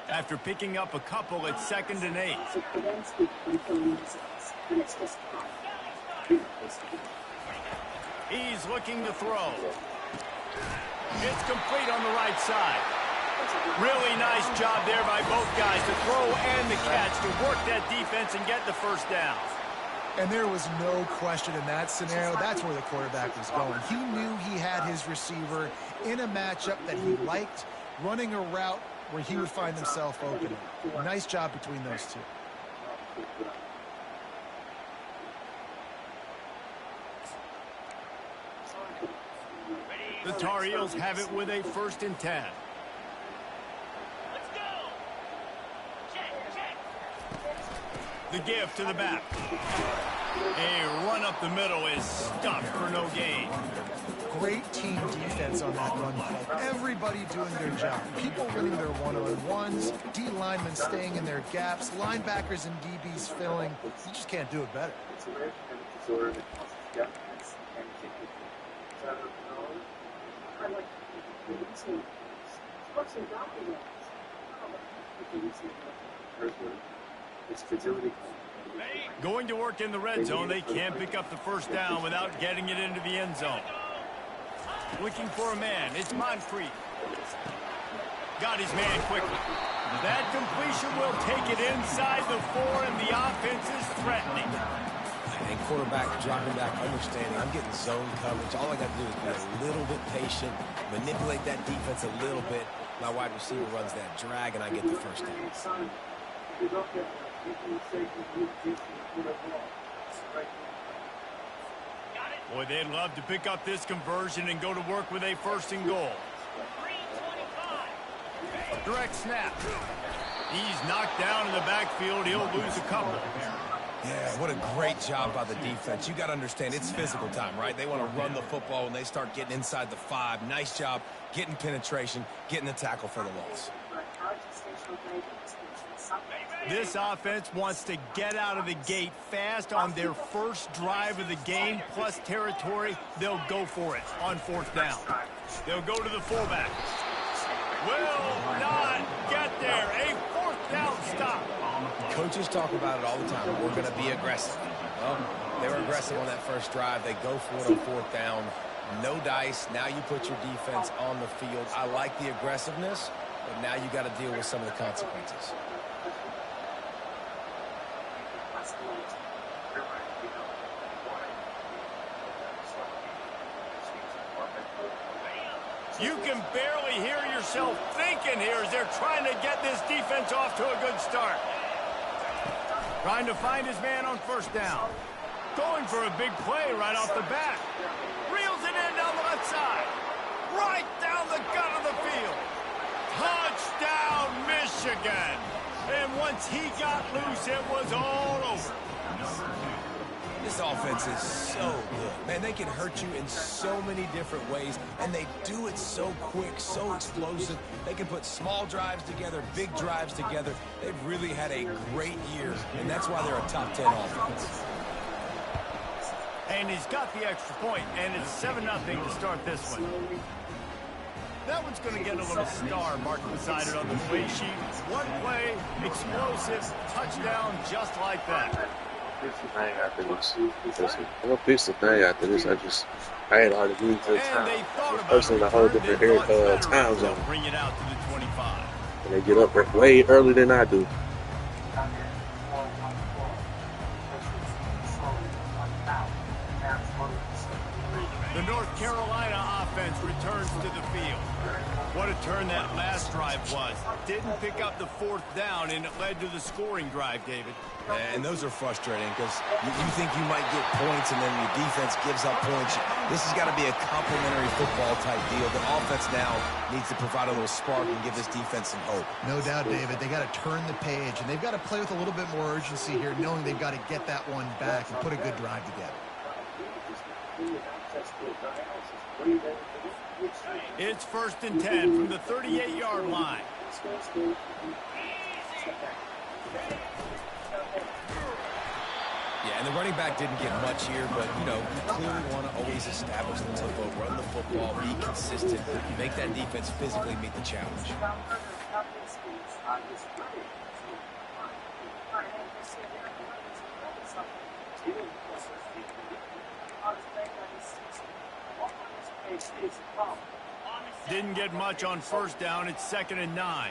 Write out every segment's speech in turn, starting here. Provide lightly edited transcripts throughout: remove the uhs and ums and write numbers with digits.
After picking up a couple at 2nd and 8. He's looking to throw. It's complete on the right side. Really nice job there by both guys to throw and the catch to work that defense and get the first down. And there was no question in that scenario. That's where the quarterback was going. He knew he had his receiver in a matchup that he liked, running a route where he would find himself open. Nice job between those two. The Tar Heels have it with a 1st and 10. The give to the back. A run up the middle is stuffed for no gain. Great team defense on that run play. Everybody doing their job. People winning their one-on-ones, D linemen staying in their gaps, linebackers and DBs filling. You just can't do it better. Going to work in the red zone, they can't pick up the first down without getting it into the end zone. Looking for a man, it's Moncrief. Got his man quickly. That completion will take it inside the 4, and the offense is threatening. And quarterback dropping back, understanding I'm getting zone coverage. All I got to do is be a little bit patient, manipulate that defense a little bit. My wide receiver runs that drag, and I get the first down. Boy, they'd love to pick up this conversion and go to work with a 1st and goal. Direct snap. He's knocked down in the backfield. He'll lose a couple. Yeah, what a great job by the defense. You got to understand, it's physical time, right? They want to run the football when they start getting inside the 5. Nice job getting penetration, getting the tackle for the loss. This offense wants to get out of the gate fast on their first drive of the game, plus territory. They'll go for it on 4th down. They'll go to the fullback. Will not get there. A 4th down stop. Coaches talk about it all the time. We're going to be aggressive. Well, they were aggressive on that first drive. They go for it on 4th down. No dice. Now you put your defense on the field. I like the aggressiveness, but now you got to deal with some of the consequences. You can barely hear yourself thinking here as they're trying to get this defense off to a good start. Trying to find his man on 1st down. Going for a big play right off the bat. Reels it in down the left side. Right down the gut of the field. Touchdown, Michigan. And once he got loose, it was all over. This offense is so good. Man, they can hurt you in so many different ways, and they do it so quick, so explosive. They can put small drives together, big drives together. They've really had a great year, and that's why they're a top 10 offense. And he's got the extra point, and it's 7-0 to start this one. That one's going to get a little star marked beside it on the play sheet. One play, explosive, touchdown, just like that. I ain't after this. I'm gonna fix the thing after this. I ain't hardly moved to the time. This person in a whole different time zone. Bring it out to the 25. And they get up way earlier than I do. The North Carolina offense returns to the field. What a turn that last drive was. Didn't pick up the 4th down, and it led to the scoring drive, David. And those are frustrating because you think you might get points and then your defense gives up points. This has got to be a complementary football type deal. The offense now needs to provide a little spark and give this defense some hope. No doubt, David. They got to turn the page, and they've got to play with a little bit more urgency here, knowing they've got to get that one back and put a good drive together. It's 1st and 10 from the 38-yard line. Yeah, and the running back didn't get much here, but, you know, you clearly want to always establish the tempo, run the football, be consistent, make that defense physically meet the challenge. Didn't get much on first down. It's 2nd and 9.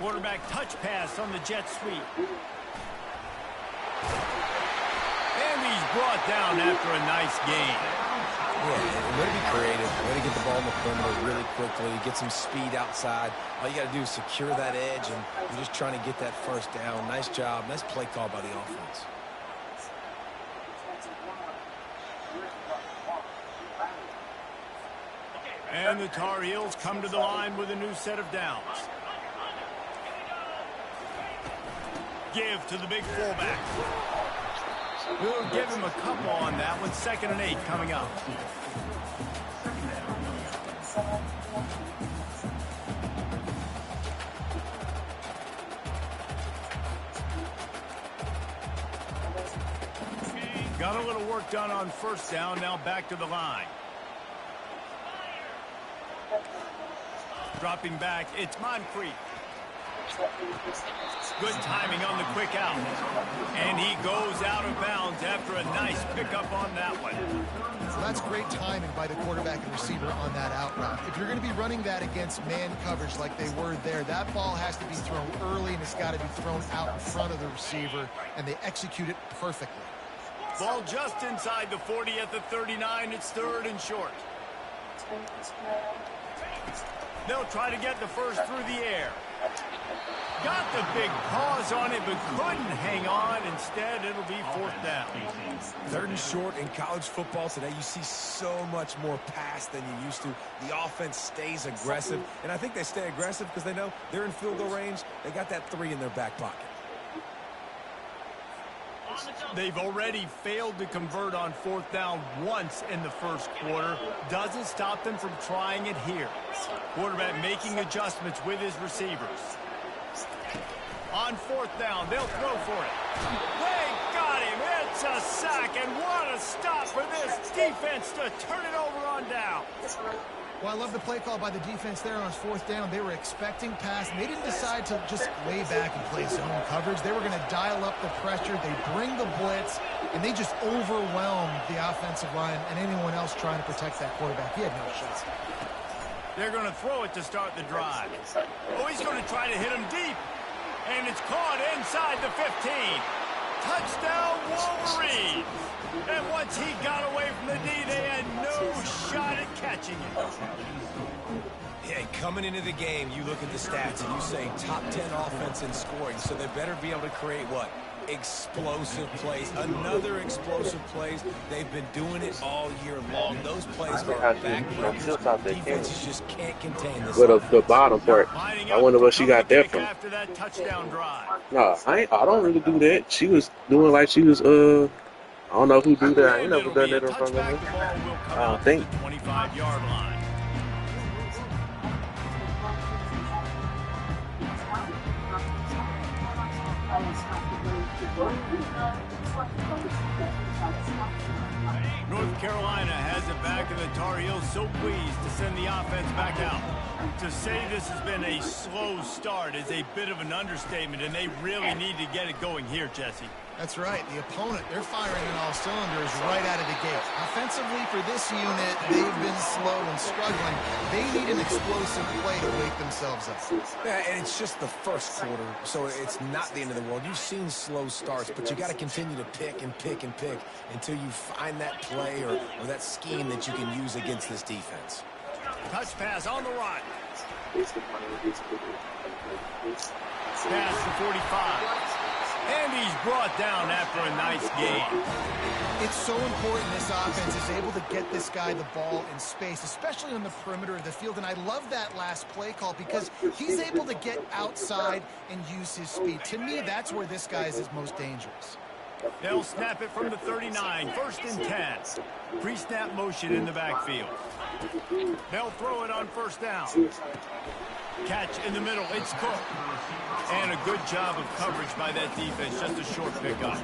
Quarterback touch pass on the jet sweep. And he's brought down after a nice gain. Yeah, way to be creative. Way to get the ball in the perimeter really quickly. Get some speed outside. All you got to do is secure that edge, and you're just trying to get that first down. Nice job. Nice play call by the offense. And the Tar Heels come to the line with a new set of downs. Give to the big fullback. We'll give him a couple on that one. 2nd and 8 coming up. Got a little work done on first down. Now back to the line. Dropping back, it's Moncrief. Good timing on the quick out. And he goes out of bounds after a nice pickup on that one. So that's great timing by the quarterback and receiver on that out route. If you're going to be running that against man coverage like they were there, that ball has to be thrown early and it's got to be thrown out in front of the receiver, and they execute it perfectly. Ball just inside the 40 at the 39. It's 3rd and short. They'll try to get the first through the air. Got the big pause on it, but couldn't hang on. Instead, it'll be 4th down. 3rd and short in college football today. You see so much more pass than you used to. The offense stays aggressive, and I think they stay aggressive because they know they're in field goal range. They got that 3 in their back pocket. They've already failed to convert on 4th down once in the first quarter. Doesn't stop them from trying it here. Quarterback making adjustments with his receivers. On 4th down, they'll throw for it. They got him. It's a sack, and what a stop for this defense to turn it over on down. Well, I love the play call by the defense there on 4th down. They were expecting pass, and they didn't decide to just lay back and play zone coverage. They were going to dial up the pressure. They bring the blitz, and they just overwhelmed the offensive line and anyone else trying to protect that quarterback. He had no shot. They're going to throw it to start the drive. Oh, he's going to try to hit him deep. And it's caught inside the 15. Touchdown, Wolverine. And once he got away from the D, they had no shot at catching it. Yeah, coming into the game, you look at the stats and you say top 10 offense in scoring, so they better be able to create what? Explosive plays. Another explosive plays. They've been doing it all year long. Those plays are backbreakers. Defenses just can't contain this. But the bottom part, I wonder what she got there from. After that touchdown drive. No, I don't really do that. She was doing like she was, I don't know who do that. I ain't never done that in front of her. I don't think. 25-yard line. North Carolina has it back, and the Tar Heels so pleased to send the offense back out. To say this has been a slow start is a bit of an understatement, and they really need to get it going here, Jesse. That's right. The opponent, they're firing on all cylinders right out of the gate. Offensively, for this unit, they've been slow and struggling. They need an explosive play to wake themselves up. Yeah, and it's just the first quarter, so it's not the end of the world. You've seen slow starts, but you got to continue to pick and pick and pick until you find that play or that scheme that you can use against this defense. Touch pass on the right. Pass to 45. And he's brought down after a nice gain. It's so important this offense is able to get this guy the ball in space, especially on the perimeter of the field. And I love that last play call because he's able to get outside and use his speed. To me, that's where this guy is his most dangerous. They'll snap it from the 39. 1st and 10. Pre-snap motion in the backfield. They'll throw it on 1st down. Catch in the middle. It's Cook. And a good job of coverage by that defense. Just a short pickup.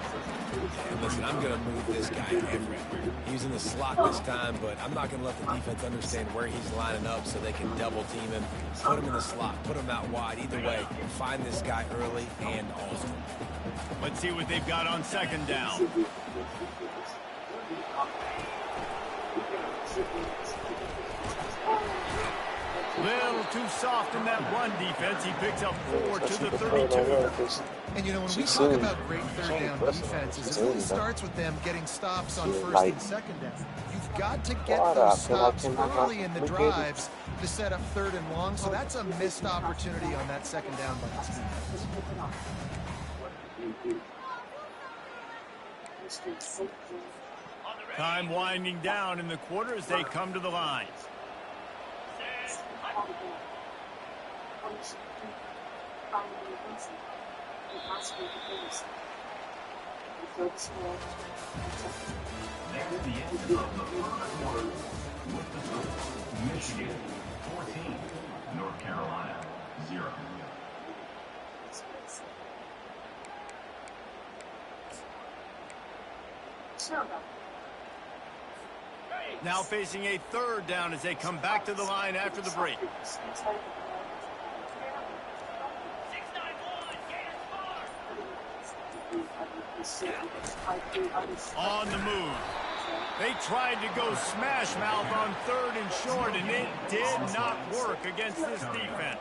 And listen, I'm going to move this guy everywhere. He's in the slot this time, but I'm not going to let the defense understand where he's lining up so they can double team him, put him in the slot, put him out wide. Either way, find this guy early and often. Let's see what they've got on second down. Little too soft in that run defense. He picks up 4 to the 32. And, you know, when we talk about great third down defenses, it really starts with them getting stops on first and second down. You've got to get those stops early in the drives to set up third and long, so that's a missed opportunity on that second down by this defense. Time winding down in the quarter as they come to the line. Michigan 14, North Carolina 0. Now facing a third down as they come back to the line after the break. On the move. They tried to go smash mouth on third and short, and it did not work against this defense.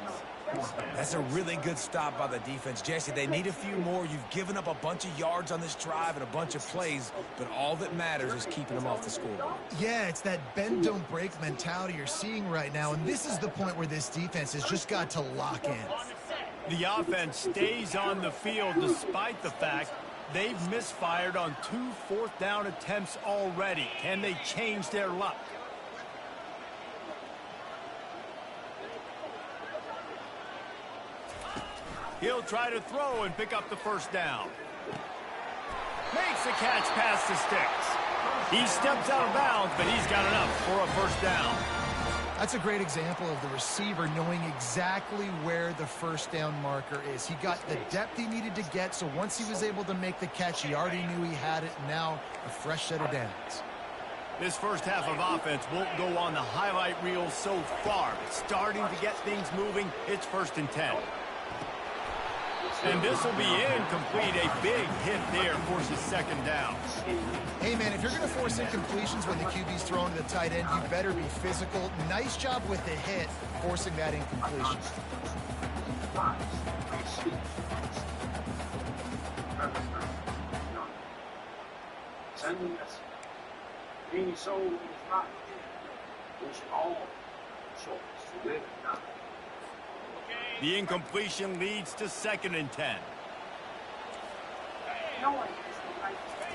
That's a really good stop by the defense. Jesse, they need a few more. You've given up a bunch of yards on this drive and a bunch of plays, but all that matters is keeping them off the scoreboard. Yeah, it's that bend, don't break mentality you're seeing right now, and this is the point where this defense has just got to lock in. The offense stays on the field despite the fact they've misfired on 2 fourth-down attempts already. Can they change their luck? He'll try to throw and pick up the first down. Makes the catch past the sticks. He steps out of bounds, but he's got enough for a first down. That's a great example of the receiver knowing exactly where the first down marker is. He got the depth he needed to get, so once he was able to make the catch, he already knew he had it. Now a fresh set of downs. This first half of offense won't go on the highlight reel so far. It's starting to get things moving. It's 1st and 10. And this will be incomplete. A big hit there forces second down. Hey, man, if you're going to force incompletions when the QB's throwing to the tight end, you better be physical. Nice job with the hit, forcing that incompletion. The incompletion leads to 2nd and 10.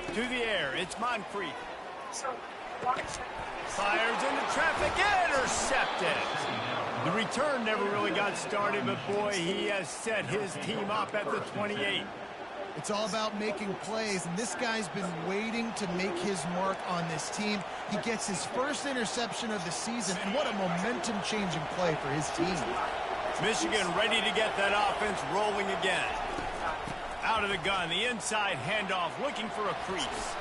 To the air, it's Moncrief. Fires into traffic, intercepted. The return never really got started, but boy, he has set his team up at the 28. It's all about making plays, and this guy's been waiting to make his mark on this team. He gets his first interception of the season, and what a momentum-changing play for his team. Michigan ready to get that offense rolling again. Out of the gun, the inside handoff, looking for a crease.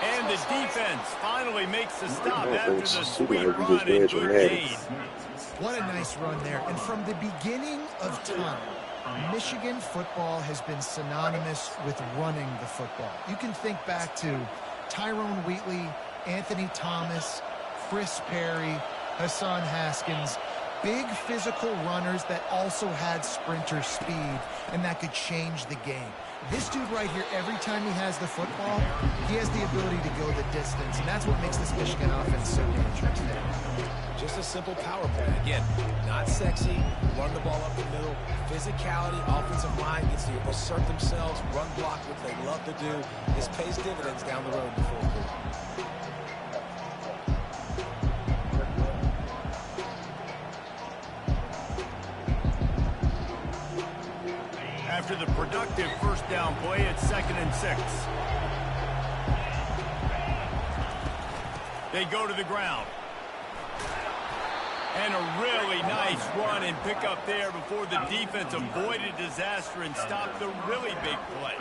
And the defense finally makes the stop after the sweet run and good gain. What a nice run there. And from the beginning of time, Michigan football has been synonymous with running the football. You can think back to Tyrone Wheatley, Anthony Thomas, Chris Perry, Hassan Haskins. Big physical runners that also had sprinter speed, and that could change the game. This dude right here, every time he has the football, he has the ability to go the distance, and that's what makes this Michigan offense so dangerous. Just a simple power play. Again, not sexy, run the ball up the middle. Physicality, offensive line gets to assert themselves, run block, which they love to do. This pays dividends down the road in the fourth quarter. After the productive first down play, it's 2nd and 6. They go to the ground. And a really nice run and pick up there before the defense avoided disaster and stopped the really big play.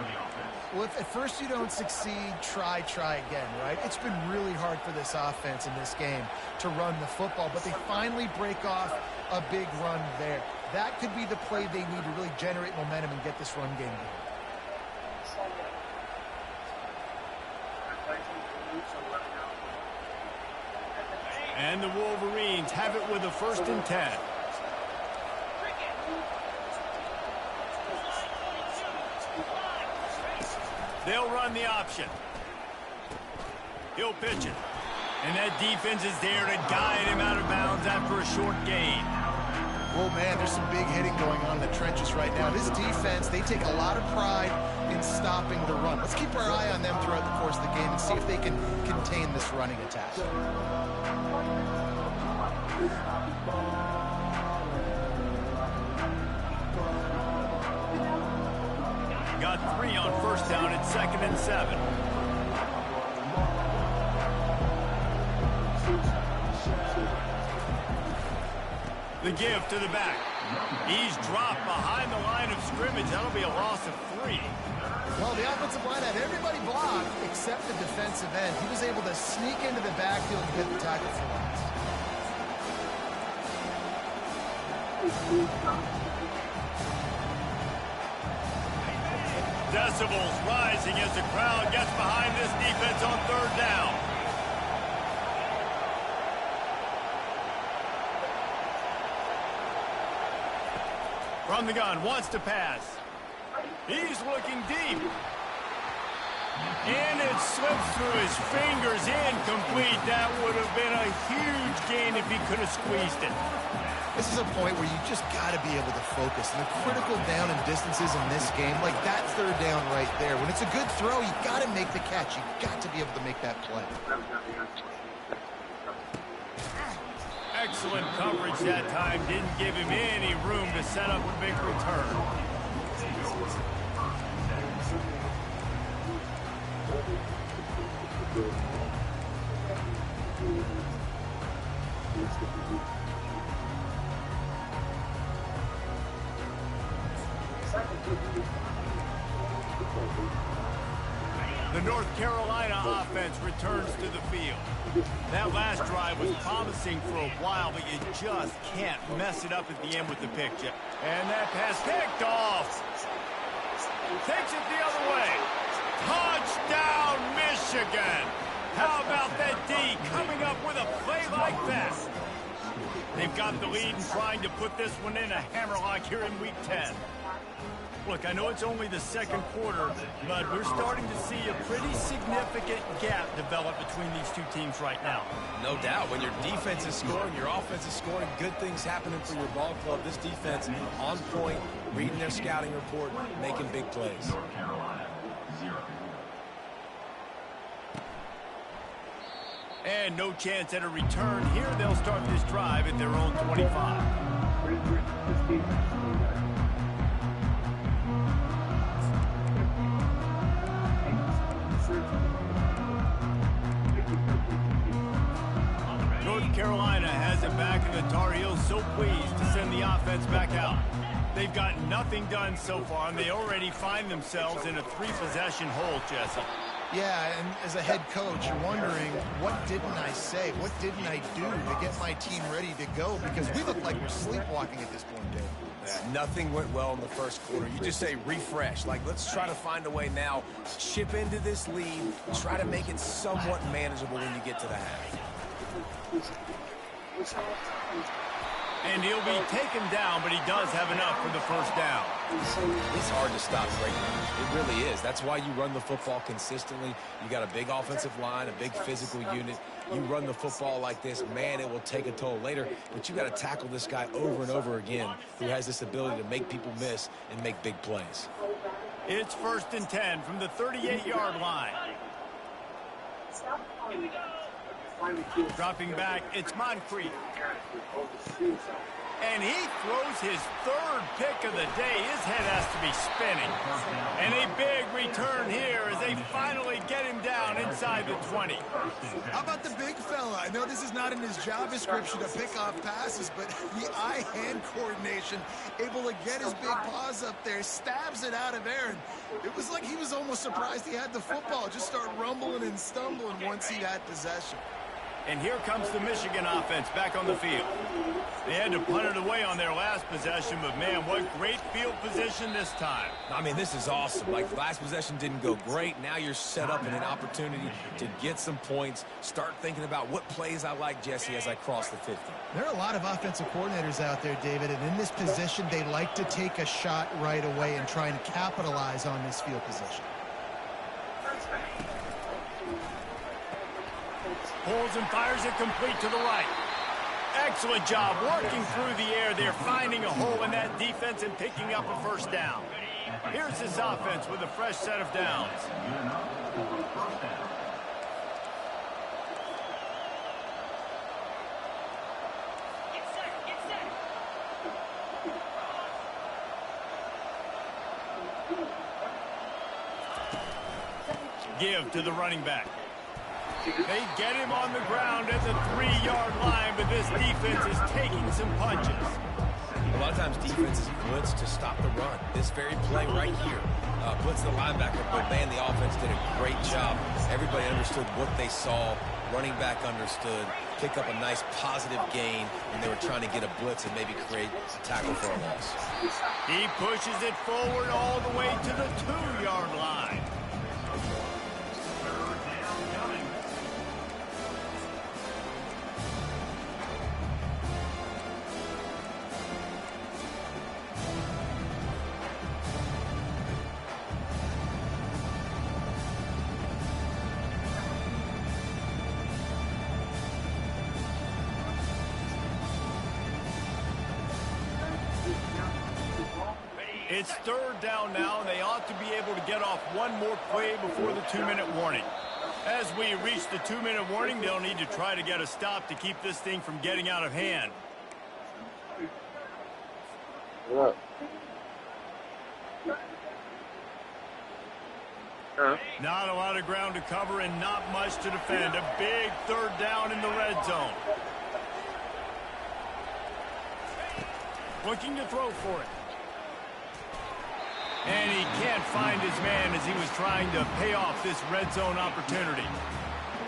Well, if at first you don't succeed, try again, right? It's been really hard for this offense in this game to run the football, but they finally break off a big run there. That could be the play they need to really generate momentum and get this run game going. And the Wolverines have it with a 1st and 10. They'll run the option. He'll pitch it. And that defense is there to guide him out of bounds after a short gain. Oh, man, there's some big hitting going on in the trenches right now. This defense, they take a lot of pride in stopping the run. Let's keep our eye on them throughout the course of the game and see if they can contain this running attack. Got 3 on 1st down at 2nd and 7. The give to the back. He's dropped behind the line of scrimmage. That'll be a loss of 3. Well, the offensive line had everybody blocked except the defensive end. He was able to sneak into the backfield and get the tackle for loss. Decibels rising as the crowd gets behind this defense on 3rd down. From the gun, wants to pass. He's looking deep. And it slips through his fingers, incomplete. That would have been a huge gain if he could have squeezed it. This is a point where you just got to be able to focus. And the critical down and distances in this game, like that 3rd down right there, when it's a good throw, you got to make the catch. You got to be able to make that play. Excellent coverage that time. Didn't give him any room to set up a big return. The North Carolina offense returns to the field. That last drive was promising for a while, but you just can't mess it up at the end with the pick, Jeff. And that pass picked off. Takes it the other way. Touchdown, Michigan. How about that D coming up with a play like that? They've got the lead and trying to put this one in a hammerlock here in Week 10. Look, I know it's only the 2nd quarter, but we're starting to see a pretty significant gap develop between these two teams right now. No doubt. When your defense is scoring, your offense is scoring, good things happening for your ball club. This defense on point, reading their scouting report, making big plays. North Carolina, 0. And no chance at a return here. They'll start this drive at their own 25. North Carolina has it back, and the Tar Heels so pleased to send the offense back out. They've got nothing done so far, and they already find themselves in a 3-possession hole, Jesse. Yeah, and as a head coach, you're wondering, what didn't I say? What didn't I do to get my team ready to go? Because we look like we're sleepwalking at this point, Dave. Yeah, nothing went well in the 1st quarter. You just say refresh. Like, let's try to find a way now. Chip into this lead. Try to make it somewhat manageable when you get to the half. And he'll be taken down, but he does have enough for the 1st down. It's hard to stop great runners. It really is. That's why you run the football consistently. You got a big offensive line, a big physical unit. You run the football like this, man, it will take a toll later. But you got to tackle this guy over and over again who has this ability to make people miss and make big plays. It's 1st and 10 from the 38-yard line. Dropping back, it's Moncrief. And he throws his third pick of the day. His head has to be spinning. And a big return here as they finally get him down inside the 20. How about the big fella? I know this is not in his job description to pick off passes, but the eye-hand coordination, able to get his big paws up there, stabs it out of air. And it was like he was almost surprised he had the football. Just start rumbling and stumbling once he had possession. And here comes the Michigan offense back on the field. They had to punt it away on their last possession, but, man, what great field position this time. I mean, this is awesome. Like, the last possession didn't go great. Now you're set up in an opportunity to get some points. Start thinking about what plays I like, Jesse, as I cross the 50. There are a lot of offensive coordinators out there, David, and in this position, they like to take a shot right away and try and capitalize on this field position. Pulls and fires it complete to the right. Excellent job working through the air there, finding a hole in that defense and picking up a first down. Here's this offense with a fresh set of downs. Give to the running back. They get him on the ground at the 3-yard line, but this defense is taking some punches. A lot of times defenses blitz to stop the run. This very play right here, blitz the linebacker, but man, the offense did a great job. Everybody understood what they saw. Running back understood. Pick up a nice positive gain when they were trying to get a blitz and maybe create a tackle for a loss. He pushes it forward all the way to the 2-yard line. It's third down now, and they ought to be able to get off one more play before the 2-minute warning. As we reach the 2-minute warning, they'll need to try to get a stop to keep this thing from getting out of hand. What? Not a lot of ground to cover and not much to defend. A big third down in the red zone. Looking to throw for it. And he can't find his man as he was trying to pay off this red zone opportunity.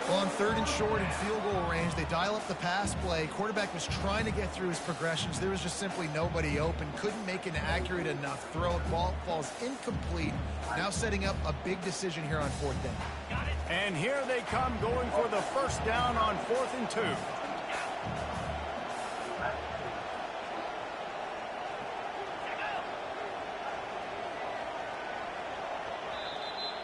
Well, on 3rd and short in field goal range, they dial up the pass play. Quarterback was trying to get through his progressions. There was just simply nobody open. Couldn't make an accurate enough throw. Ball falls incomplete. Now setting up a big decision here on 4th down. And here they come going for the first down on 4th and 2.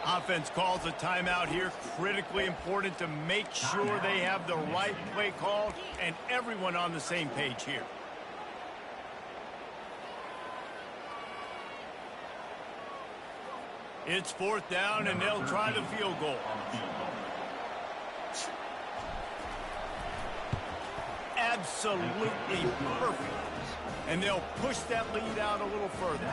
Offense calls a timeout here. Critically important to make sure they have the right play call and everyone on the same page here. It's 4th down, and they'll try the field goal. Absolutely perfect. And they'll push that lead out a little further.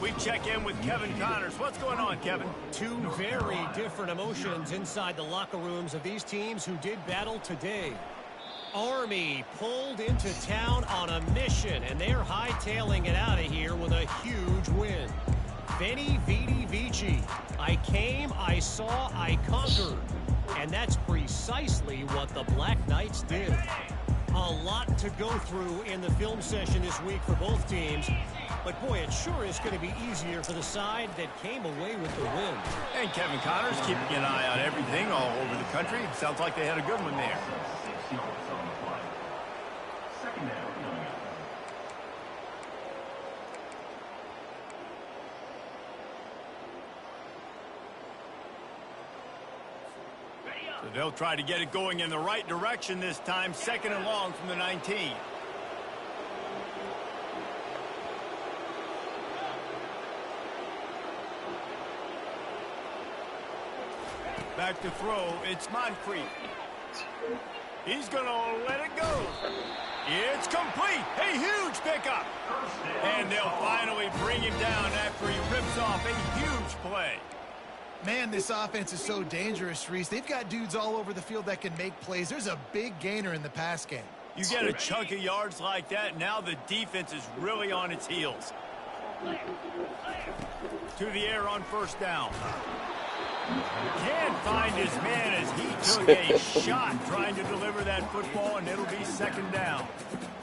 We check in with Kevin Connors. What's going on, Kevin? Two very different emotions inside the locker rooms of these teams who did battle today. Army pulled into town on a mission, and they're hightailing it out of here with a huge win. Veni, Vidi, Vici. I came, I saw, I conquered. And that's precisely what the Black Knights did. A lot to go through in the film session this week for both teams. But, boy, it sure is going to be easier for the side that came away with the win. And Kevin Connors keeping an eye on everything all over the country. Sounds like they had a good one there. 6 yards on the play. Second down. So they'll try to get it going in the right direction this time. 2nd and long from the 19. Back to throw. It's Moncrief. He's going to let it go. It's complete. A huge Huge pickup. And they'll finally bring him down after he rips off a huge play. Man, this offense is so dangerous, Reese. They've got dudes all over the field that can make plays. There's a big gainer in the pass game. You get a chunk of yards like that, now the defense is really on its heels. To the air on first down. Can't find his man as he took a shot trying to deliver that football, and it'll be second down.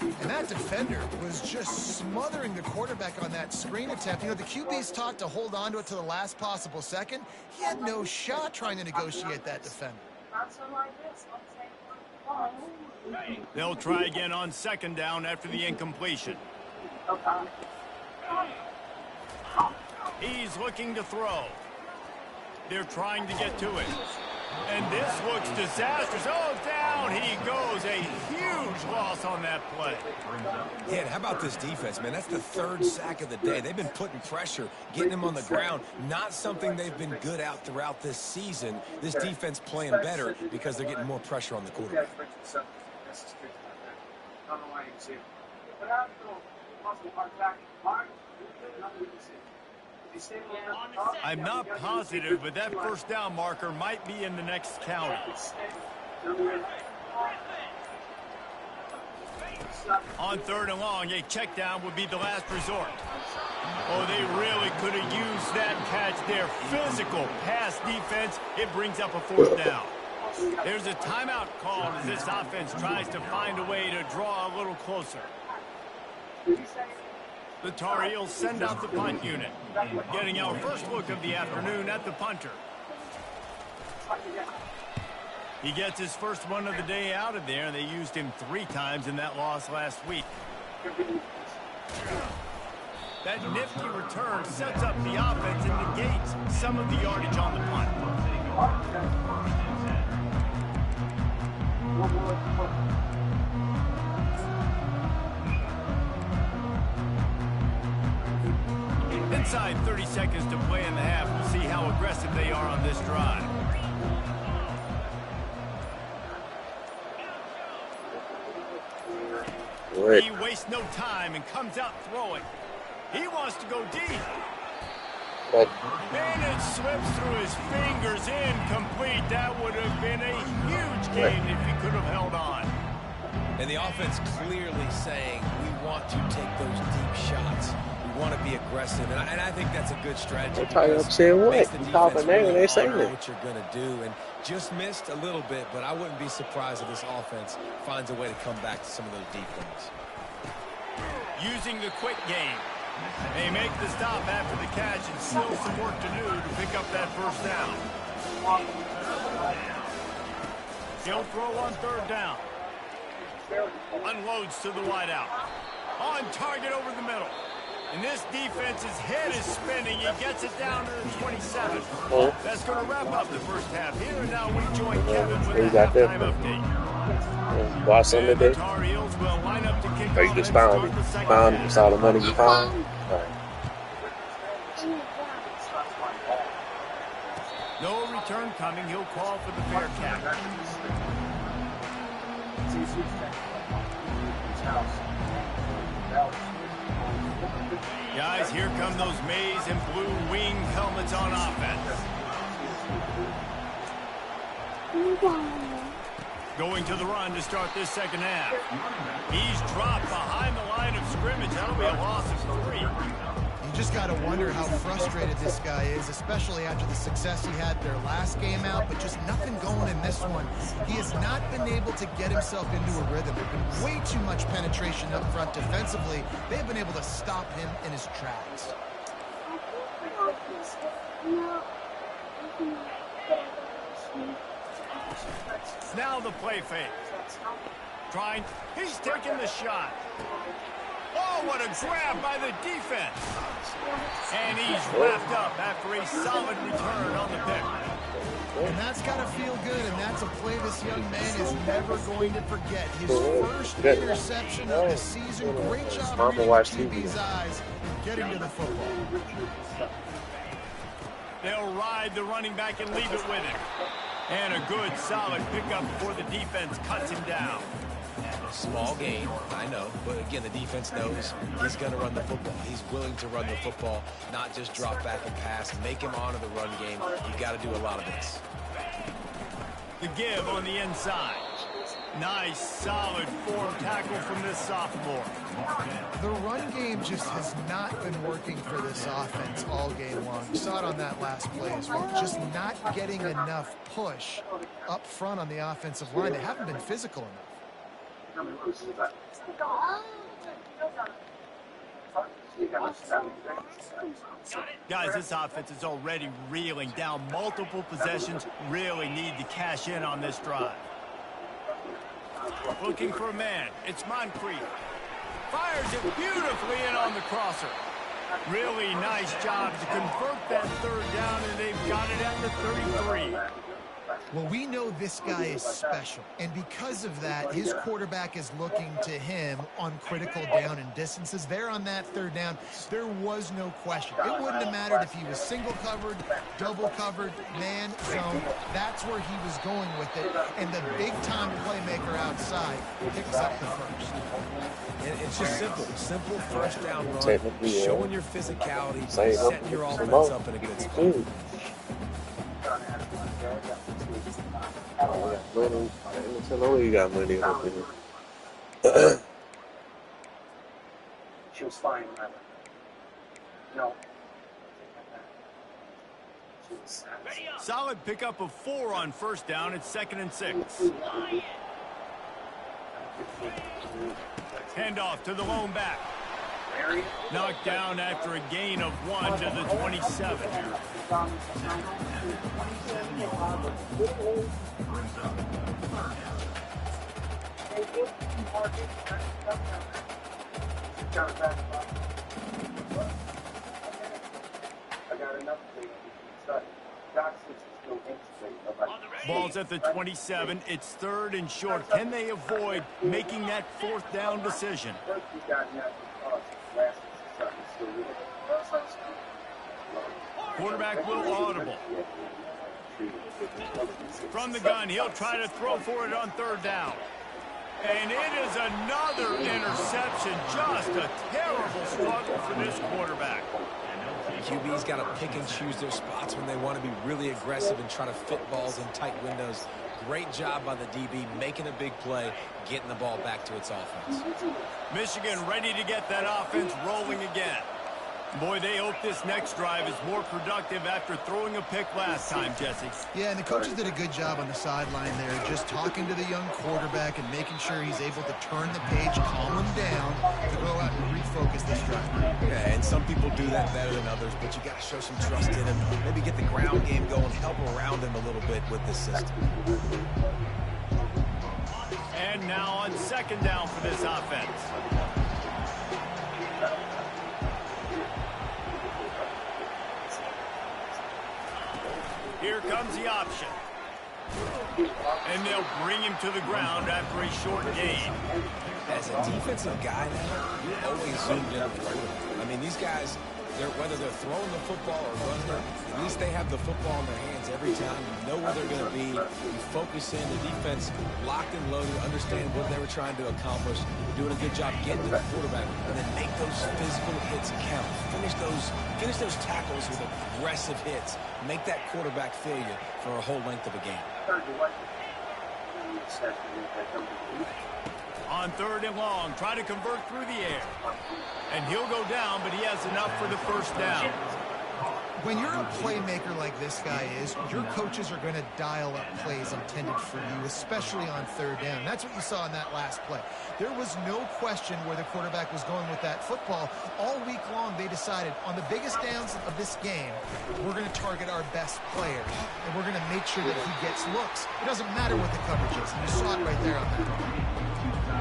And that defender was just smothering the quarterback on that screen attempt. You know, the QB's taught to hold on to it to the last possible second. He had no shot trying to negotiate that defender. They'll try again on second down after the incompletion. He's looking to throw. They're trying to get to it. And this looks disastrous. Oh, down he goes. A huge loss on that play. Yeah, and how about this defense, man? That's the third sack of the day. They've been putting pressure, getting him on the ground. Not something they've been good at throughout this season. This defense playing better because they're getting more pressure on the quarterback. I'm not positive, but that first down marker might be in the next county. On third and long, a check down would be the last resort. Oh, they really could have used that catch there. Physical pass defense. It brings up a fourth down. There's a timeout called as this offense tries to find a way to draw a little closer. The Tar Heels send out the punt unit, getting our first look of the afternoon at the punter. He gets his first one of the day out of there, and they used him 3 times in that loss last week. That nifty return sets up the offense and negates some of the yardage on the punt. Inside 30 seconds to play in the half. We'll see how aggressive they are on this drive. What? He wastes no time and comes out throwing. He wants to go deep. And it slips through his fingers, incomplete. That would have been a huge gain if he could have held on. And the offense clearly saying, we want to take those deep shots. We want to be aggressive. And I think that's a good strategy. I'm saying what? You call the name and they say that. What you're going to do. And just missed a little bit, but I wouldn't be surprised if this offense finds a way to come back to some of those deep ones. Using the quick game. They make the stop after the catch and still some work to do to pick up that first down. He'll throw on third down. Unloads to the wideout. On target over the middle. And this defense's head is spinning. He gets it down to the 27. That's going to wrap up the first half. Here and now we join Kevin with a halftime update. Watch some today. Tar Heels will line up to kick Or you off just and found start the second half. saw the money you found. Right. No return coming. He'll call for the fair catch. Guys, here come those maize and blue wing helmets on offense. Going to the run to start this second half. He's dropped behind the line of scrimmage. That'll be a loss of 3. You just got to wonder how frustrated this guy is, especially after the success he had their last game out, but just nothing going in this one. He has not been able to get himself into a rhythm. There's been way too much penetration up front defensively. They've been able to stop him in his tracks. Now the play fake. Trying. He's taking the shot. Oh, what a grab by the defense. And he's wrapped up after a solid return on the pick. And that's got to feel good, and that's a play this young man is never going to forget. His first interception of the season. Great job reading the QB's eyes and getting to the football. They'll ride the running back and leave it with him. And a good, solid pickup before the defense cuts him down. Small gain, I know, but again, the defense knows he's going to run the football. He's willing to run the football, not just drop back and pass, make him honor the run game. You got to do a lot of this. The give on the inside. Nice, solid form tackle from this sophomore. The run game just has not been working for this offense all game long. You saw it on that last play as well. Just not getting enough push up front on the offensive line. They haven't been physical enough. Guys, this offense is already reeling down multiple possessions. Really need to cash in on this drive. Looking for a man. It's Moncrief. Fires it beautifully in on the crosser. Really nice job to convert that third down, and they've got it at the 33. Well, we know this guy is special, and because of that, his quarterback is looking to him on critical down and distances. There on that third down, there was no question. It wouldn't have mattered if he was single covered, double covered, man, zone. That's where he was going with it, and the big-time playmaker outside picks up the first. And it's just simple first down run, showing your physicality, setting your offense up in a good spot. Money. I know you got money up in here. She was fine. No. Solid pickup of 4 on first down. It's 2nd and 6. Handoff to the lone back. Knocked down after a gain of 1 to the 27. Ball's at the 27. It's 3rd and short. Can they avoid making that 4th down decision? Quarterback will audible. From the gun, he'll try to throw for it on 3rd down. And it is another interception. Just a terrible struggle for this quarterback. QB's got to pick and choose their spots when they want to be really aggressive and try to fit balls in tight windows. Great job by the DB making a big play, getting the ball back to its offense. Michigan ready to get that offense rolling again. Boy, they hope this next drive is more productive after throwing a pick last time, Jesse. Yeah, and the coaches did a good job on the sideline there, just talking to the young quarterback and making sure he's able to turn the page, calm him down, to go out and refocus this drive. Yeah, and some people do that better than others, but you got to show some trust in him. Maybe get the ground game going, help around him a little bit with this system. And now on 2nd down for this offense. Here comes the option. And they'll bring him to the ground after a short gain. As a defensive guy now, you're always zoomed in on the quarterback. I mean, these guys, whether they're throwing the football or running it, at least they have the football in their hands every time. You know where they're going to be. You focus in. The defense locked and loaded, understand what they were trying to accomplish, doing a good job getting to the quarterback, and then make those physical hits count. Finish those tackles with aggressive hits. Make that quarterback feel you for a whole length of a game. On 3rd and long, try to convert through the air. And he'll go down, but he has enough for the first down. When you're a playmaker like this guy is, your coaches are going to dial up plays intended for you, especially on 3rd down. That's what you saw in that last play. There was no question where the quarterback was going with that football. All week long, they decided on the biggest downs of this game, we're going to target our best player, and we're going to make sure that he gets looks. It doesn't matter what the coverage is. And you saw it right there on that.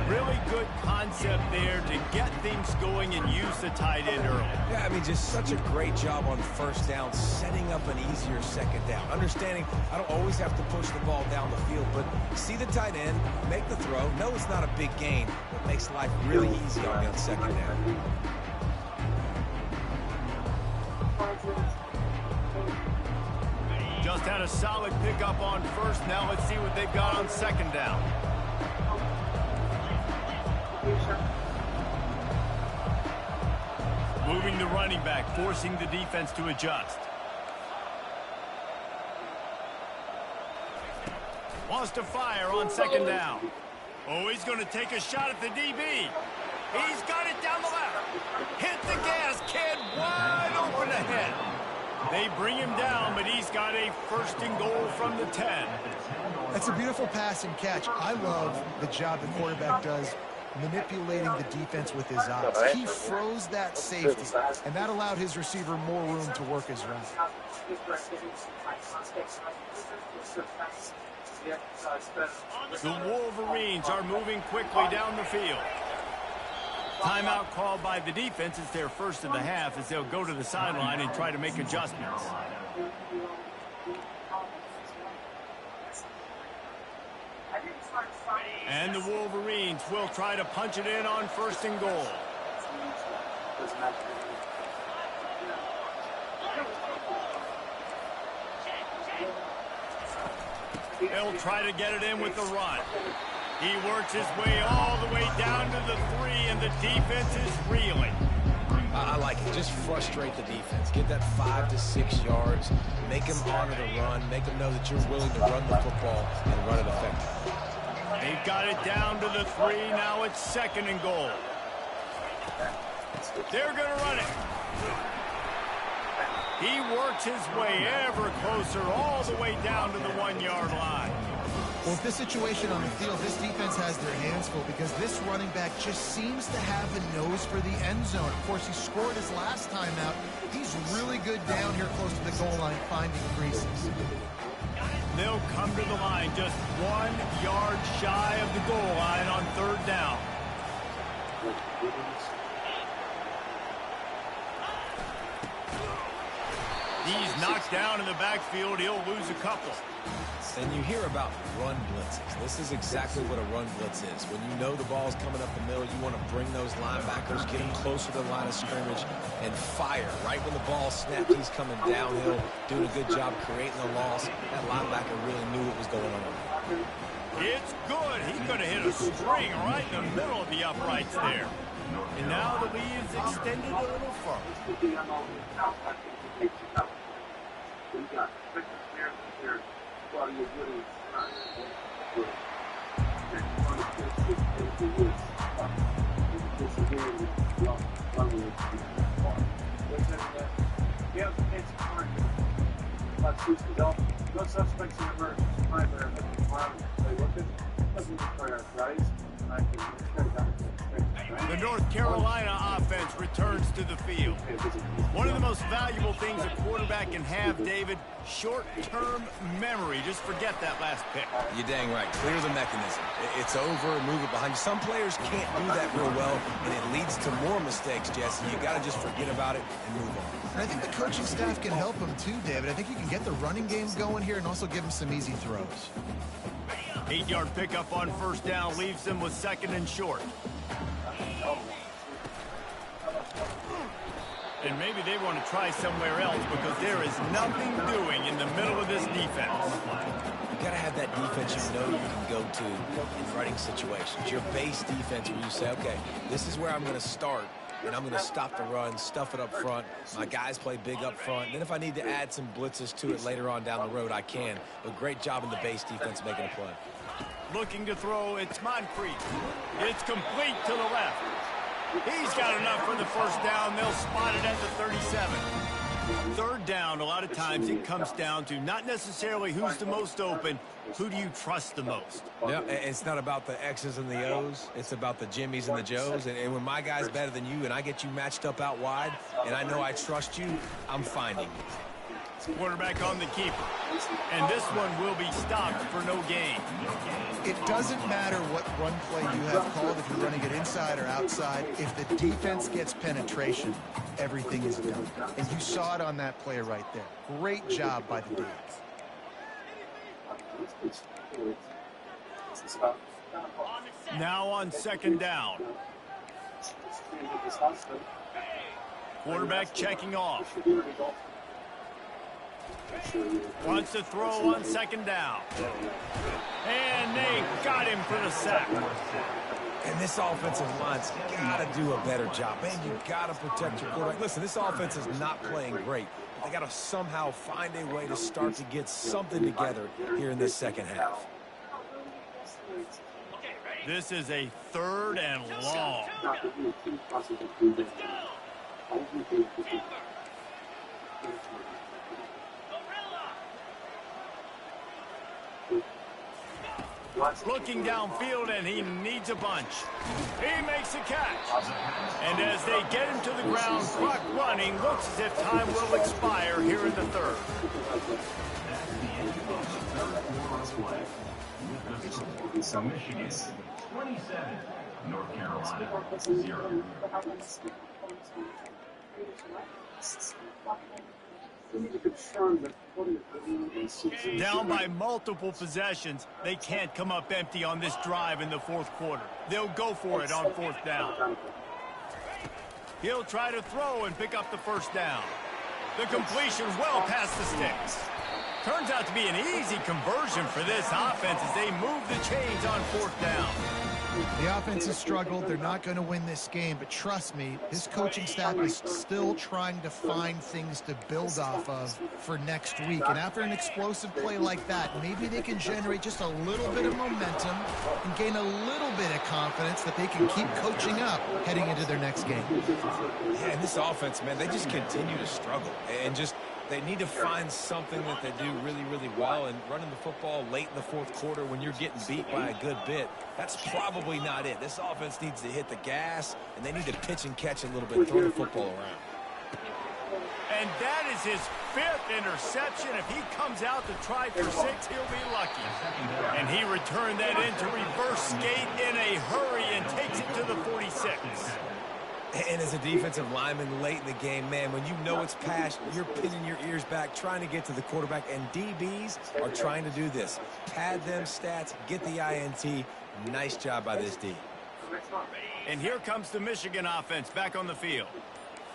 Really good concept there to get things going and use the tight end early. Yeah, I mean, just such a great job on 1st down, setting up an easier 2nd down. Understanding I don't always have to push the ball down the field, but see the tight end, make the throw. No, it's not a big gain, but makes life really easy on me on 2nd down. Just had a solid pickup on 1st. Now let's see what they've got on 2nd down. Moving the running back, forcing the defense to adjust. Wants to fire on second down. Oh, he's going to take a shot at the DB. He's got it down the left. Hit the gas, kid. Wide open ahead. They bring him down, but he's got a first and goal from the 10. That's a beautiful pass and catch. I love the job the quarterback does manipulating the defense with his eyes. He froze that safety, and that allowed his receiver more room to work his route. The Wolverines are moving quickly down the field. Timeout called by the defense. It's their first of the half as they'll go to the sideline and try to make adjustments. And the Wolverines will try to punch it in on first and goal. They'll try to get it in with the run. He works his way all the way down to the 3, and the defense is reeling. I like it. Just frustrate the defense. Get that 5 to 6 yards. Make them honor the run. Make them know that you're willing to run the football and run it effectively. They've got it down to the 3. Now it's second and goal. They're going to run it. He works his way ever closer all the way down to the 1-yard line. Well, with this situation on the field, this defense has their hands full because this running back just seems to have a nose for the end zone. Of course, he scored his last time out. He's really good down here close to the goal line, finding creases. They'll come to the line just 1 yard shy of the goal line on third down. He's knocked down in the backfield. He'll lose a couple. And you hear about run blitzes. This is exactly what a run blitz is. When you know the ball's coming up the middle, you want to bring those linebackers, get them closer to the line of scrimmage, and fire. Right when the ball snapped, he's coming downhill, doing a good job creating a loss. That linebacker really knew what was going on. It's good. He's going to hit a string right in the middle of the uprights there. And now the lead is extended a little further. No suspects in emergency primary The North Carolina offense returns to the field. One of the most valuable things a quarterback can have, David, short-term memory. Just forget that last pick. You're dang right. Clear the mechanism. It's over, move it behind you. Some players can't do that real well, and it leads to more mistakes, Jesse. You got to just forget about it and move on. And I think the coaching staff can help him too, David. I think you can get the running game going here and also give him some easy throws. 8-yard pickup on first down leaves them with second and short. And maybe they want to try somewhere else because there is nothing doing in the middle of this defense. You got to have that defense you know you can go to in running situations. Your base defense where you say, okay, this is where I'm going to start, and I'm going to stop the run, stuff it up front. My guys play big up front. Then if I need to add some blitzes to it later on down the road, I can. But great job in the base defense making a play. Looking to throw, it's Moncrief. It's complete to the left. He's got enough for the first down. They'll spot it at the 37. Third down, a lot of times it comes down to not necessarily who's the most open, who do you trust the most? Yeah, it's not about the X's and the O's. It's about the Jimmys and the Joes. And when my guy's better than you and I get you matched up out wide and I know I trust you, I'm finding you. Quarterback on the keeper. And this one will be stopped for no gain. It doesn't matter what run play you have called, if you're running it inside or outside. If the defense gets penetration, everything is done. And you saw it on that play right there. Great job by the defense. Now on second down. Quarterback checking off. Wants to throw on second down. And they got him for the sack. And this offensive line's got to do a better job. Man, you got to protect your quarterback. Listen, this offense is not playing great. They got to somehow find a way to start to get something together here in this second half. This is a 3rd and long. Looking downfield, and he needs a bunch. He makes a catch. And as they get him to the ground, clock running, looks as if time will expire here in the 3rd. Michigan 27, North Carolina 0. Down by multiple possessions, they can't come up empty on this drive in the 4th quarter. They'll go for it on 4th down. He'll try to throw and pick up the 1st down. The completion well past the sticks. Turns out to be an easy conversion for this offense as they move the chains on 4th down. The offense has struggled. They're not going to win this game, but trust me, this coaching staff is still trying to find things to build off of for next week. And after an explosive play like that, maybe they can generate just a little bit of momentum and gain a little bit of confidence that they can keep coaching up heading into their next game. Yeah, and this offense, man, they just continue to struggle. And just they need to find something that they do really, really well. And running the football late in the 4th quarter when you're getting beat by a good bit, that's probably not it. This offense needs to hit the gas, and they need to pitch and catch a little bit, throw the football around. And that is his 5th interception. If he comes out to try for 6, he'll be lucky. And he returned that into reverse skate in a hurry and takes it to the 46. And as a defensive lineman late in the game, man, when you know it's past, you're pinning your ears back, trying to get to the quarterback, and DBs are trying to do this. Pad them stats, get the INT. Nice job by this D. And here comes the Michigan offense back on the field.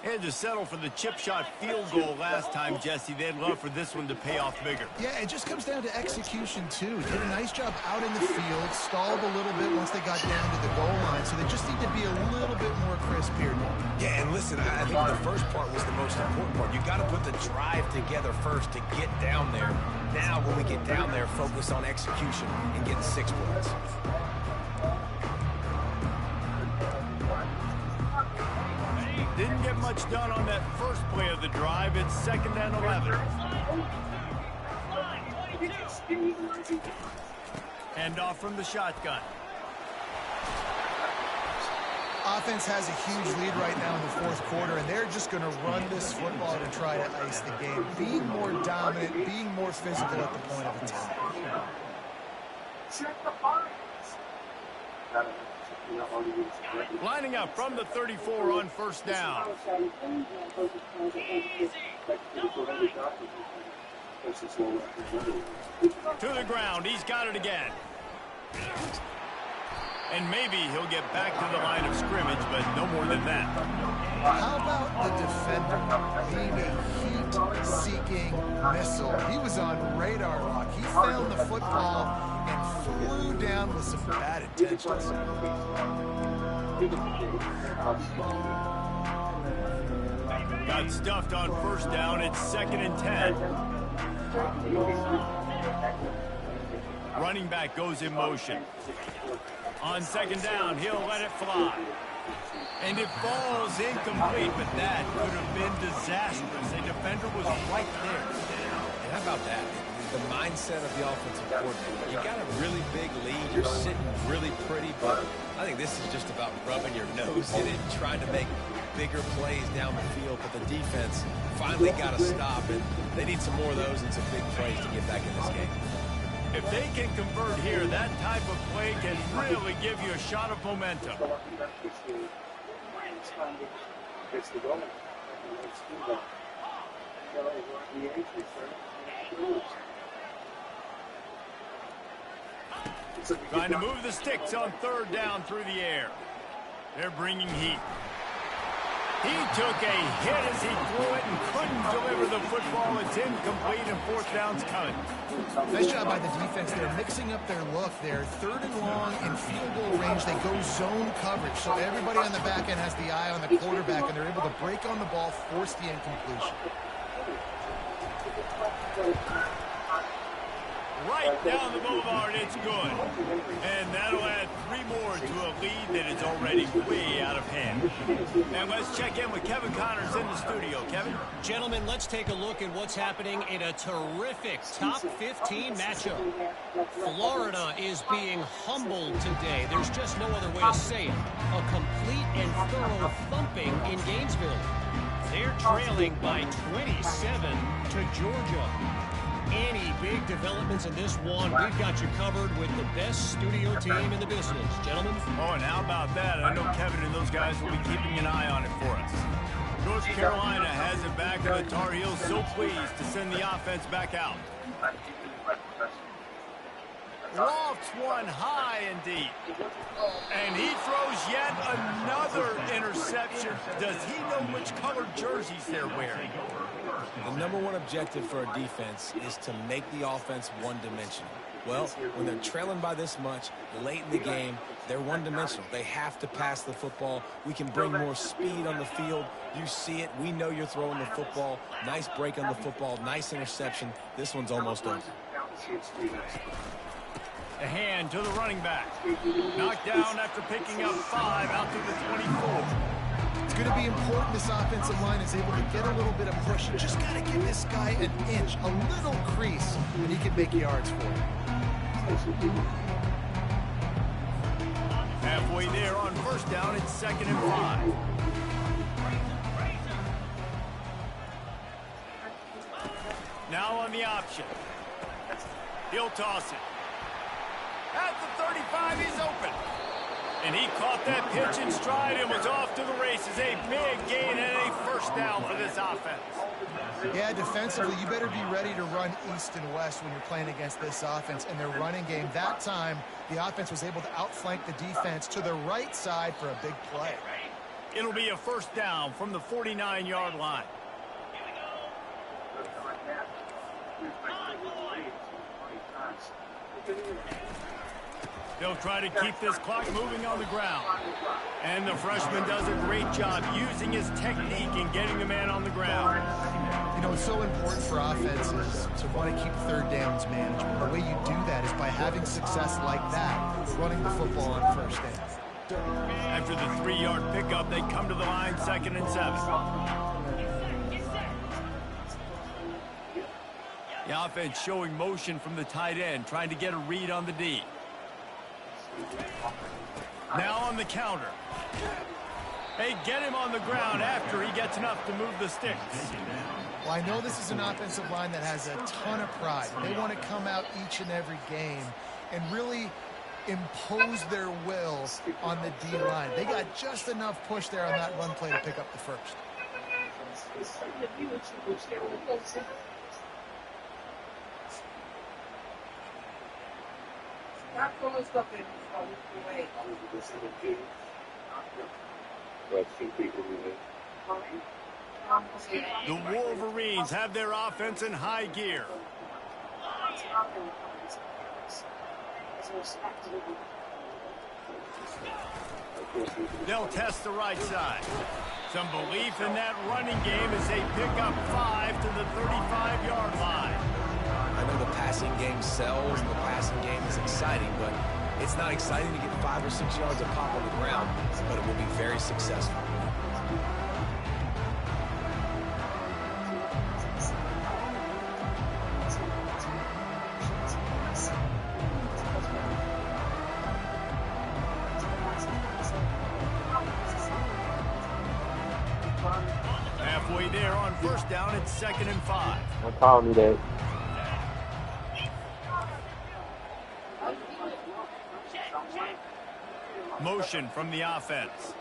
They had to settle for the chip shot field goal last time, Jesse. They'd love for this one to pay off bigger. Yeah, it just comes down to execution, too. Did a nice job out in the field, stalled a little bit once they got down to the goal line, so they just need to be a little bit more crisp here. Yeah, and listen, I think the first part was the most important part. You got to put the drive together first to get down there. Now, when we get down there, focus on execution and getting 6 points. Didn't get much done on that first play of the drive. It's 2nd and 11. Hand off from the shotgun. Offense has a huge lead right now in the 4th quarter, and they're just going to run this football to try to ice the game. Being more dominant, being more physical at the point of attack. Lining up from the 34 on 1st down. To the ground. He's got it again. And maybe he'll get back to the line of scrimmage, but no more than that. How about the defender being a heat-seeking missile? He was on radar lock. He found the football and flew down with some bad intentions. Got stuffed on 1st down. It's 2nd and 10. Running back goes in motion. On 2nd down, he'll let it fly. And it falls incomplete, but that could have been disastrous. A defender was right there. And how about that? The mindset of the offensive coordinator. You got a really big lead. You're sitting really pretty, but I think this is just about rubbing your nose in it, trying to make bigger plays down the field. But the defense finally got to stop, and they need some more of those and some big plays to get back in this game. If they can convert here, that type of play can really give you a shot of momentum. Trying to move the sticks on 3rd down through the air. They're bringing heat. He took a hit as he threw it and couldn't deliver the football. It's incomplete and fourth down's coming. Nice job by the defense. They're mixing up their look there. Third and long in field goal range. They go zone coverage. So everybody on the back end has the eye on the quarterback, and they're able to break on the ball, force the incompletion. Right down the boulevard, it's good. And that'll add 3 more to a lead that is already way out of hand. And let's check in with Kevin Connors in the studio. Kevin? Gentlemen, let's take a look at what's happening in a terrific top 15 matchup. Florida is being humbled today. There's just no other way to say it. A complete and thorough thumping in Gainesville. They're trailing by 27 to Georgia. Any big developments in this one, we've got you covered with the best studio team in the business. Gentlemen? Oh, and how about that? I know Kevin and those guys will be keeping an eye on it for us. North Carolina has it back, and the Tar Heels so pleased to send the offense back out. Lofts one high and deep. And he throws yet another interception. Does he know which colored jerseys they're wearing? The number one objective for a defense is to make the offense one-dimensional. Well, when they're trailing by this much, late in the game, they're one-dimensional. They have to pass the football. We can bring more speed on the field. You see it. We know you're throwing the football. Nice break on the football. Nice interception. This one's almost over. The hand to the running back. Knocked down after picking up 5 out to the 24. It's going to be important this offensive line is able to get a little bit of push. You just got to give this guy an inch, a little crease, and he can make yards for you. Halfway there on first down, it's 2nd and 5. Now on the option. He'll toss it. At the 35, he's open. And he caught that pitch in stride and was off to the races. A big gain and a first down for this offense. Yeah, defensively, you better be ready to run east and west when you're playing against this offense and their running game. That time, the offense was able to outflank the defense to the right side for a big play. It'll be a first down from the 49-yard line. They'll try to keep this clock moving on the ground. And the freshman does a great job using his technique and getting the man on the ground. You know, it's so important for offenses to want to keep third downs manageable. The way you do that is by having success like that, running the football on first down. After the 3-yard pickup, they come to the line 2nd and 7. The offense showing motion from the tight end, trying to get a read on the D. Now on the counter. They get him on the ground after he gets enough to move the sticks. Well, I know this is an offensive line that has a ton of pride. They want to come out each and every game and really impose their will on the D-line. They got just enough push there on that run play to pick up the first. The Wolverines have their offense in high gear. They'll test the right side. Some belief in that running game as they pick up 5 to the 35-yard line. I know the passing game sells, the passing game is exciting, but it's not exciting to get 5 or 6 yards of pop on the ground, but it will be very successful. Halfway there on first down, it's 2nd and 5. Don't call me that. Motion from the offense.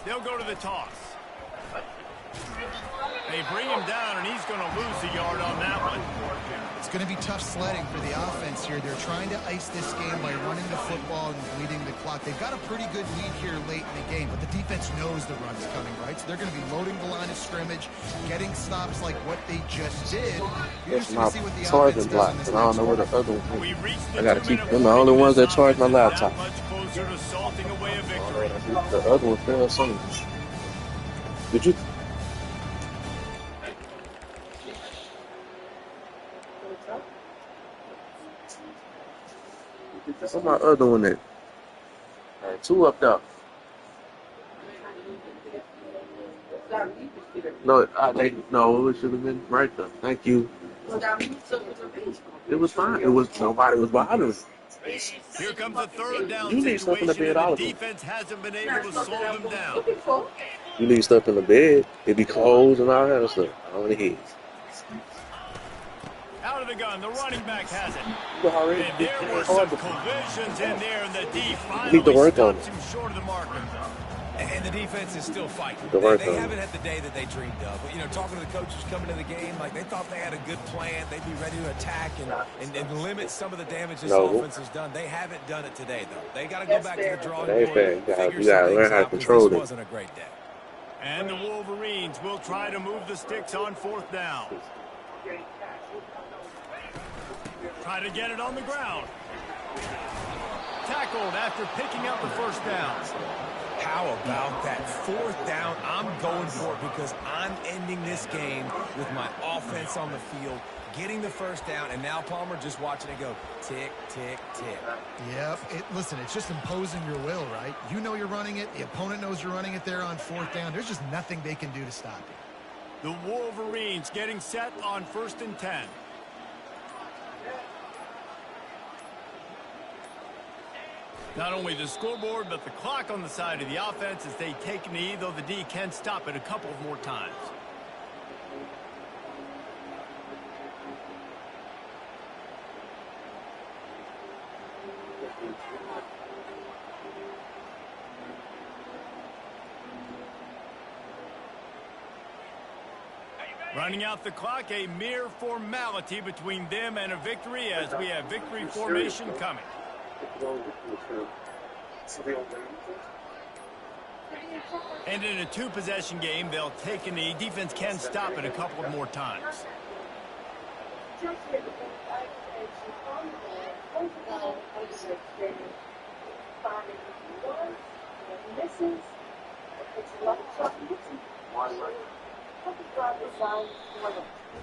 They'll go to the toss. They bring him down, and he's going to lose the yard on that one. It's going to be tough sledding for the offense here. They're trying to ice this game by running the football and bleeding the clock. They've got a pretty good lead here late in the game, but the defense knows the run's coming, right? So they're going to be loading the line of scrimmage, getting stops like what they just did. That's my charging block, and I don't know where the other one is. I got to keep them the only ones that charge my laptop. The other one fell something. Did you? What's my other one at? Two up there. No, no, it should have been right there. Thank you. It was fine. Nobody was bothering. Here comes a third down you need stuff in the bed, and the defense hasn't been able to slow them down. You need stuff in the bed. It be clothes and all that other stuff. On the head. Out of the gun, the running back has it. And there were some collisions in there, and the D finally stops him short of the marker. And the defense is still fighting. They haven't had the day that they dreamed of. But, you know, talking to the coaches coming to the game, like they thought they had a good plan. They'd be ready to attack and limit some of the damage this offense has done. They haven't done it today, though. They got to go back to the drawing board. You got to learn how to control it. This wasn't a great day. And the Wolverines will try to move the sticks on fourth down. Try to get it on the ground. Tackled after picking up the first down. How about that fourth down? I'm going for it because I'm ending this game with my offense on the field, getting the first down, and now Palmer just watching it go tick, tick, tick. Yep. Listen, it's just imposing your will, right? You know you're running it. The opponent knows you're running it there on fourth down. There's just nothing they can do to stop you. The Wolverines getting set on 1st and 10. Not only the scoreboard, but the clock on the side of the offense as they take a knee, though the D can stop it a couple of more times. Running out the clock, a mere formality between them and a victory as we have victory formation coming. And in a two-possession game, they'll take a knee. Defense can stop it a couple of more times.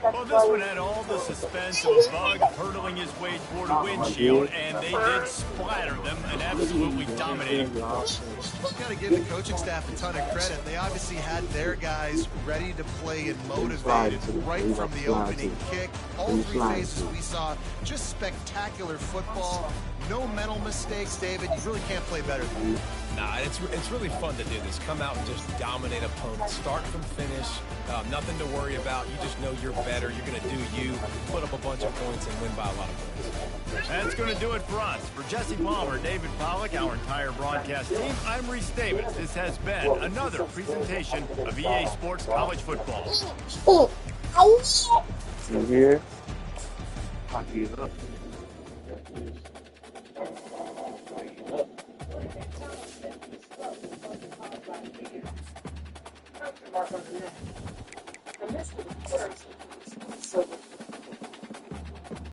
Well, this one had all the suspense of a bug hurtling his way toward a windshield, and they did splatter them and absolutely dominated. Got to give the coaching staff a ton of credit. They obviously had their guys ready to play and motivated right from the opening kick. All three phases we saw just spectacular football. No mental mistakes, David. You really can't play better than that. Nah, it's really fun to do this. Come out and just dominate opponents. Start from finish. Nothing to worry about. You just know you're better. You're going to do you. Put up a bunch of points and win by a lot of points. That's going to do it for us. For Jesse Palmer, David Pollack, our entire broadcast team, I'm Reese Davis. This has been another presentation of EA Sports College Football. You here? I give up. Mark on the net. I missed the first.